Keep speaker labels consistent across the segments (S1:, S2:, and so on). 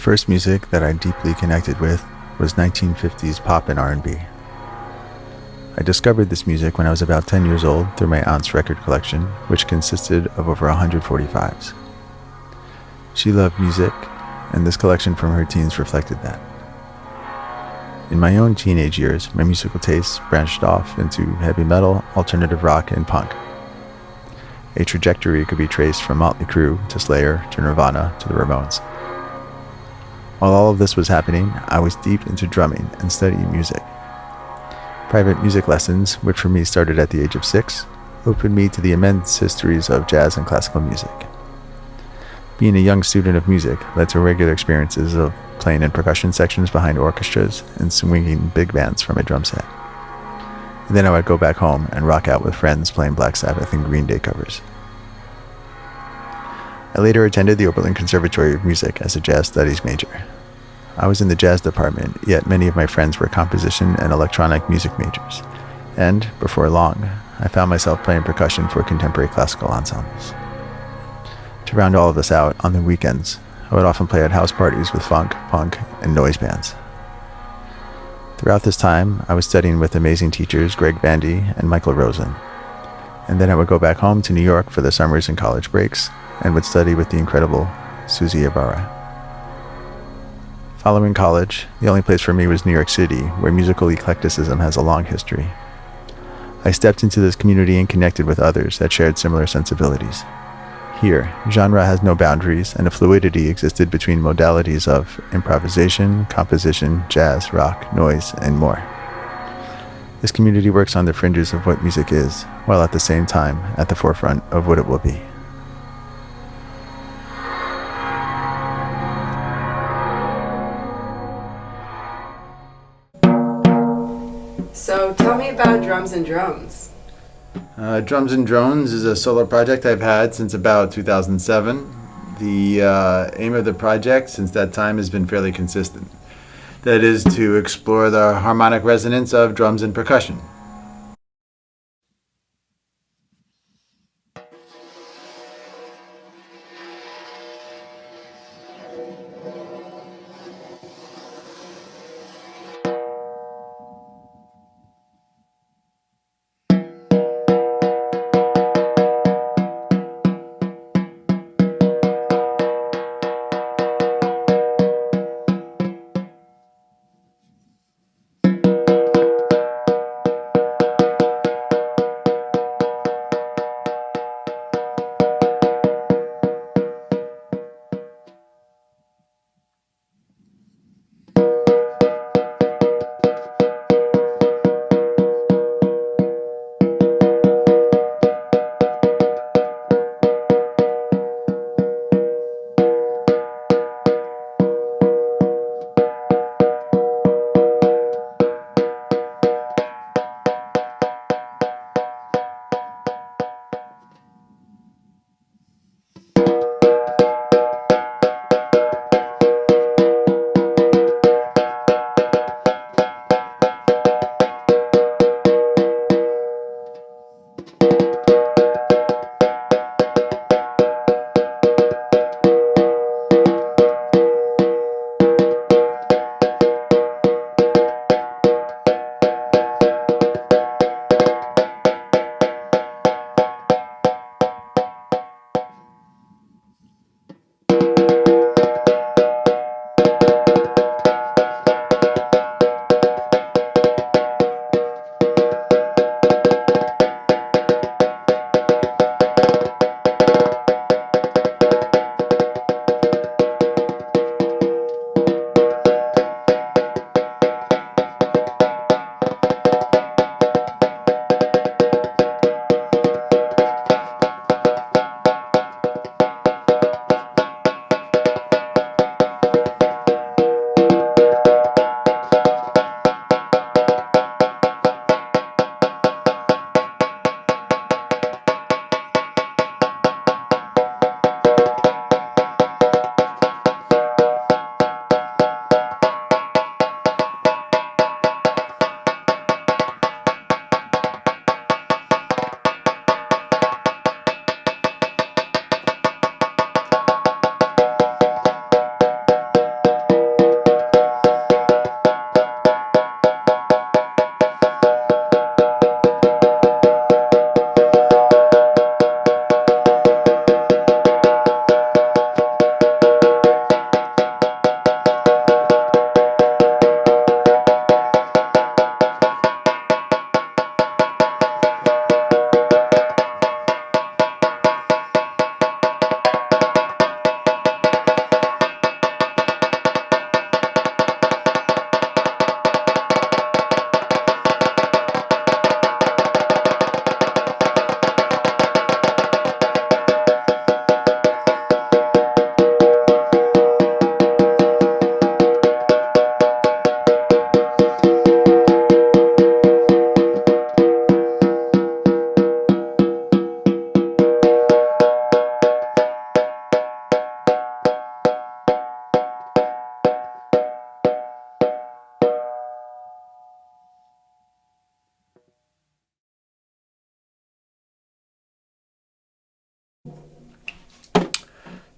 S1: first music that I deeply connected with was 1950s pop and R&B. I discovered this music when I was about 10 years old through my aunt's record collection, which consisted of over 145s. She loved music, and this collection from her teens reflected that. In my own teenage years, my musical tastes branched off into heavy metal, alternative rock, and punk. A trajectory could be traced from Motley Crue to Slayer to Nirvana to the Ramones. While all of this was happening, I was deep into drumming and studying music. Private music lessons, which for me started at the age of 6, opened me to the immense histories of jazz and classical music. Being a young student of music led to regular experiences of playing in percussion sections behind orchestras and swinging big bands from a drum set. And then I would go back home and rock out with friends playing Black Sabbath and Green Day covers. I later attended the Oberlin Conservatory of Music as a jazz studies major. I was in the jazz department, yet many of my friends were composition and electronic music majors. And, before long, I found myself playing percussion for contemporary classical ensembles. To round all of this out, on the weekends, I would often play at house parties with funk, punk, and noise bands. Throughout this time, I was studying with amazing teachers Greg Bandy and Michael Rosen. And then I would go back home to New York for the summers and college breaks, and would study with the incredible Susie Ibarra. Following college, the only place for me was New York City, where musical eclecticism has a long history. I stepped into this community and connected with others that shared similar sensibilities. Here, genre has no boundaries, and a fluidity existed between modalities of improvisation, composition, jazz, rock, noise, and more. This community works on the fringes of what music is, while at the same time at the forefront of what it will be.
S2: So tell me about Drums and Drones.
S1: Drums and Drones is a solo project I've had since about 2007. The aim of the project since that time has been fairly consistent. That is to explore the harmonic resonance of drums and percussion.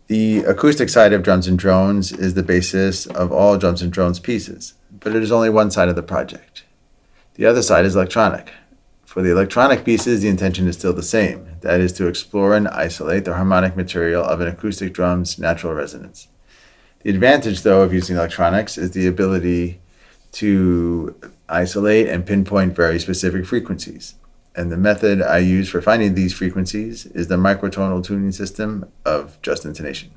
S1: The acoustic side of Drums and Drones is the basis of all Drums and Drones pieces, but it is only one side of the project. The other side is electronic. For the electronic pieces, the intention is still the same. That is to explore and isolate the harmonic material of an acoustic drum's natural resonance. The advantage, though, of using electronics is the ability to isolate and pinpoint very specific frequencies. And the method I use for finding these frequencies is the microtonal tuning system of just intonation.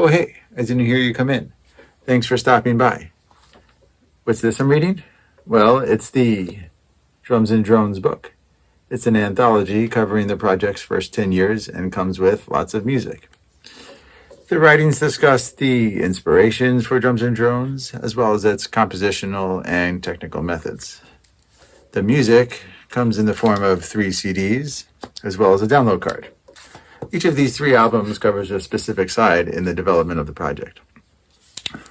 S1: Oh, hey, I didn't hear you come in. Thanks for stopping by. What's this I'm reading? Well, it's the Drums and Drones book. It's an anthology covering the project's first 10 years and comes with lots of music. The writings discuss the inspirations for Drums and Drones, as well as its compositional and technical methods. The music comes in the form of 3 CDs, as well as a download card. Each of these 3 albums covers a specific side in the development of the project.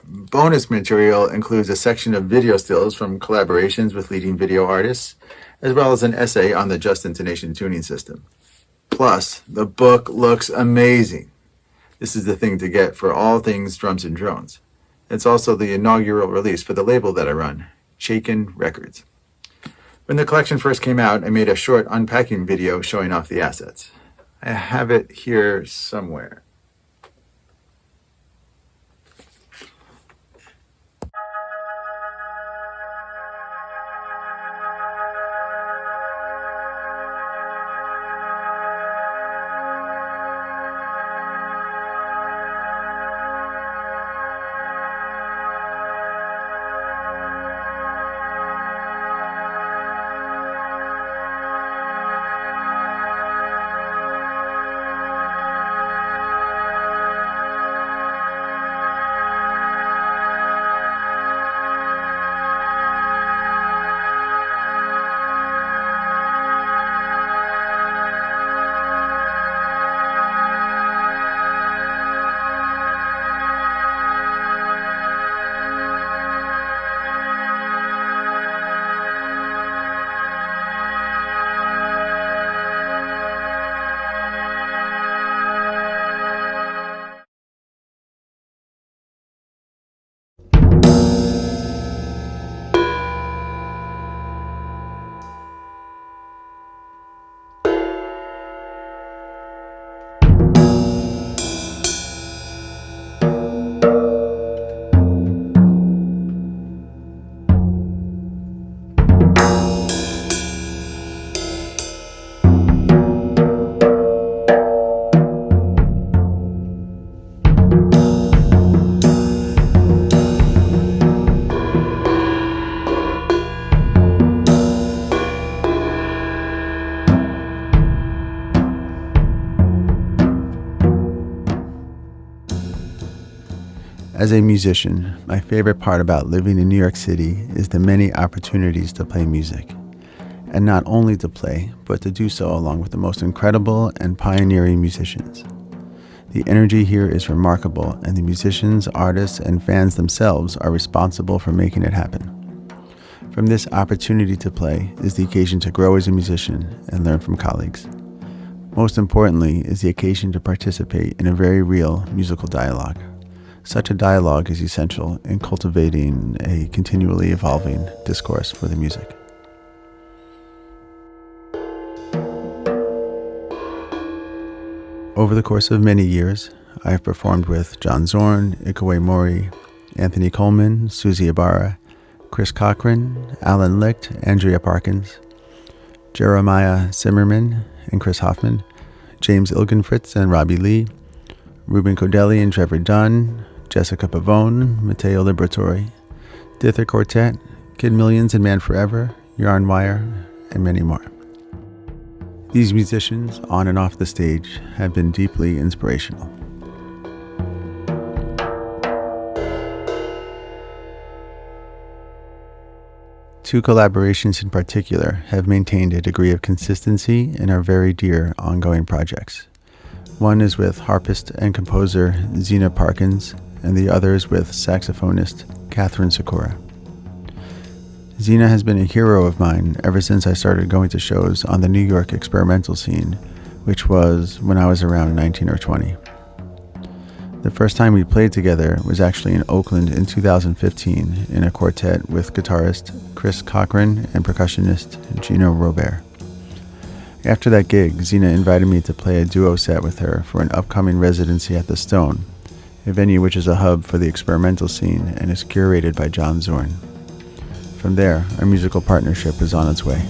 S1: Bonus material includes a section of video stills from collaborations with leading video artists, as well as an essay on the Just Intonation tuning system. Plus, the book looks amazing. This is the thing to get for all things Drums and Drones. It's also the inaugural release for the label that I run, Shaken Records. When the collection first came out, I made a short unpacking video showing off the assets. I have it here somewhere. As a musician, my favorite part about living in New York City is the many opportunities to play music. And not only to play, but to do so along with the most incredible and pioneering musicians. The energy here is remarkable, and the musicians, artists, and fans themselves are responsible for making it happen. From this opportunity to play is the occasion to grow as a musician and learn from colleagues. Most importantly is the occasion to participate in a very real musical dialogue. Such a dialogue is essential in cultivating a continually evolving discourse for the music. Over the course of many years, I have performed with John Zorn, Ikawe Mori, Anthony Coleman, Susie Ibarra, Chris Cochran, Alan Licht, Andrea Parkins, Jeremiah Cymerman and Chris Hoffman, James Ilgenfritz and Robbie Lee, Ruben Codelli and Trevor Dunn, Jessica Pavone, Matteo Liberatore, Dither Quartet, Kid Millions and Man Forever, Yarn Wire, and many more. These musicians, on and off the stage, have been deeply inspirational. Two collaborations in particular have maintained a degree of consistency and are very dear ongoing projects. One is with harpist and composer Andrea Parkins, and the other is with saxophonist Catherine Sikora. Zena has been a hero of mine ever since I started going to shows on the New York experimental scene, which was when I was around 19 or 20. The first time we played together was actually in Oakland in 2015 in a quartet with guitarist Chris Cochran and percussionist Gino Robert. After that gig, Zena invited me to play a duo set with her for an upcoming residency at the Stone, a venue which is a hub for the experimental scene and is curated by John Zorn. From there, our musical partnership is on its way.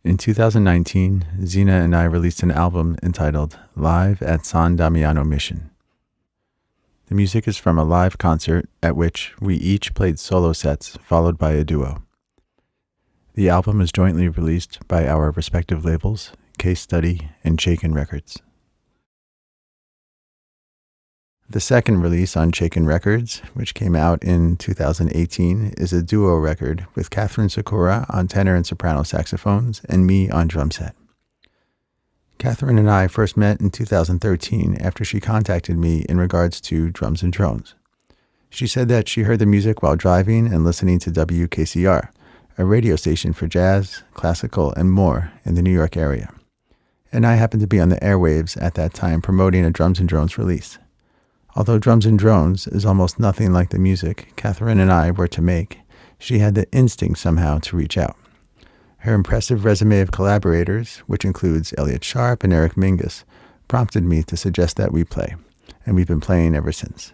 S1: In 2019, Zena and I released an album entitled Live at San Damiano Mission. The music is from a live concert at which we each played solo sets followed by a duo. The album is jointly released by our respective labels, Case Study and Shaken Records. The second release on Shaken Records, which came out in 2018, is a duo record with Catherine Sakura on tenor and soprano saxophones and me on drum set. Catherine and I first met in 2013 after she contacted me in regards to Drums and Drones. She said that she heard the music while driving and listening to WKCR, a radio station for jazz, classical, and more in the New York area. And I happened to be on the airwaves at that time promoting a Drums and Drones release. Although Drums and Drones is almost nothing like the music Catherine and I were to make, she had the instinct somehow to reach out. Her impressive resume of collaborators, which includes Elliot Sharp and Eric Mingus, prompted me to suggest that we play, and we've been playing ever since.